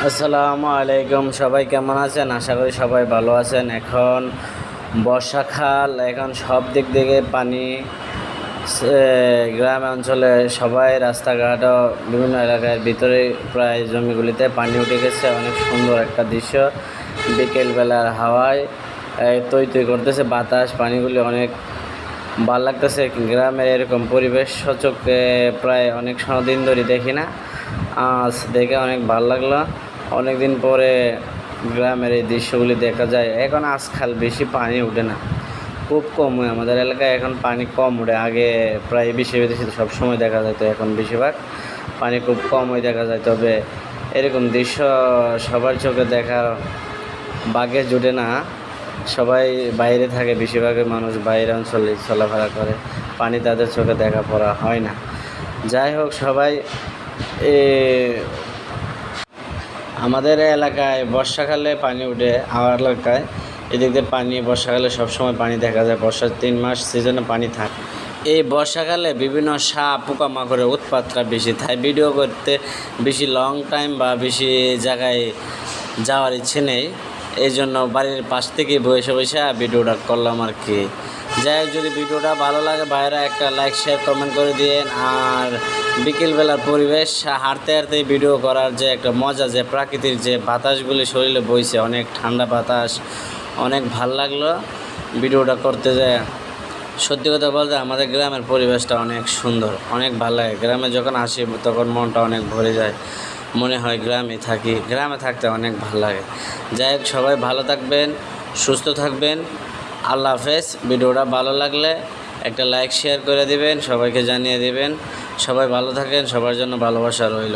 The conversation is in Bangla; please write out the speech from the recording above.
আসসালামু আলাইকুম। সবাই কেমন আছেন? আশা করি সবাই ভালো আছেন। এখন বর্ষাকাল, এখন সব দিক থেকে পানি। গ্রাম অঞ্চলে সবাই রাস্তাঘাট ও বিভিন্ন এলাকার ভিতরে প্রায় জমিগুলিতে পানি উঠে গেছে। অনেক সুন্দর একটা দৃশ্য। বিকেলবেলার হাওয়ায় তৈ তৈ করতেছে বাতাস, পানিগুলি অনেক ভালো লাগতেছে। গ্রামের এরকম পরিবেশ সচক প্রায় অনেক দিন ধরে দেখি না, আজ দেখে অনেক ভালো লাগলো। অনেক দিন পরে গ্রামের এই দৃশ্যগুলি দেখা যায়। এখন আজকাল বেশি পানি ওঠে না, খুব কম হয় আমাদের এলাকায়। এখন পানি কম ওঠে, আগে প্রায় বেশি সবসময় দেখা যায়, তো এখন বেশিরভাগ পানি খুব কমই দেখা যায়। তবে এরকম দৃশ্য সবার চোখে দেখা বাগে জুটে না। সবাই বাইরে থাকে, বেশিরভাগের মানুষ বাইরে অঞ্চলে চলাফেরা করে, পানি তাদের চোখে দেখা পড়া হয় না। যাই হোক, সবাই আমাদের এলাকায় বর্ষাকালে পানি উঠে। আমার এলাকায় এদিক দিয়ে পানি বর্ষাকালে সবসময় পানি দেখা যায়। বর্ষার 3 মাস সিজনে পানি থাকে। এই বর্ষাকালে বিভিন্ন সাপ পোকামাকড়ের উৎপাতটা বেশি, তাই ভিডিও করতে বেশি লং টাইম বা বেশি জায়গায় যাওয়ার ইচ্ছে নেই। এই জন্য বাড়ির পাশ থেকে বসে বসে ভিডিওটা করলাম আর কি। যাই হোক, যদি ভিডিওটা ভালো লাগে ভাইরা একটা লাইক শেয়ার কমেন্ট করে দিন। আর বিকেলবেলার পরিবেশ, হাঁটতে হাঁটতে ভিডিও করার যে একটা মজা, যে প্রাকৃতিক যে বাতাসগুলি শরীরে বইছে, অনেক ঠান্ডা বাতাস, অনেক ভাল লাগলো ভিডিওটা করতে যায়। সত্যি কথা বলতে আমাদের গ্রামের পরিবেশটা অনেক সুন্দর, অনেক ভালো লাগে। গ্রামে যখন আসি তখন মনটা অনেক ভরে যায়, মনে হয় গ্রামে থাকি। গ্রামে থাকতে অনেক ভালো লাগে। যাই হোক, সবাই ভালো থাকবেন, সুস্থ থাকবেন। আল্লাহ হাফেজ। ভিডিওটা ভালো লাগলে একটা লাইক শেয়ার করে দিবেন, সবাইকে জানিয়ে দিবেন। সবাই ভালো থাকেন, সবার জন্য ভালোবাসা রইল।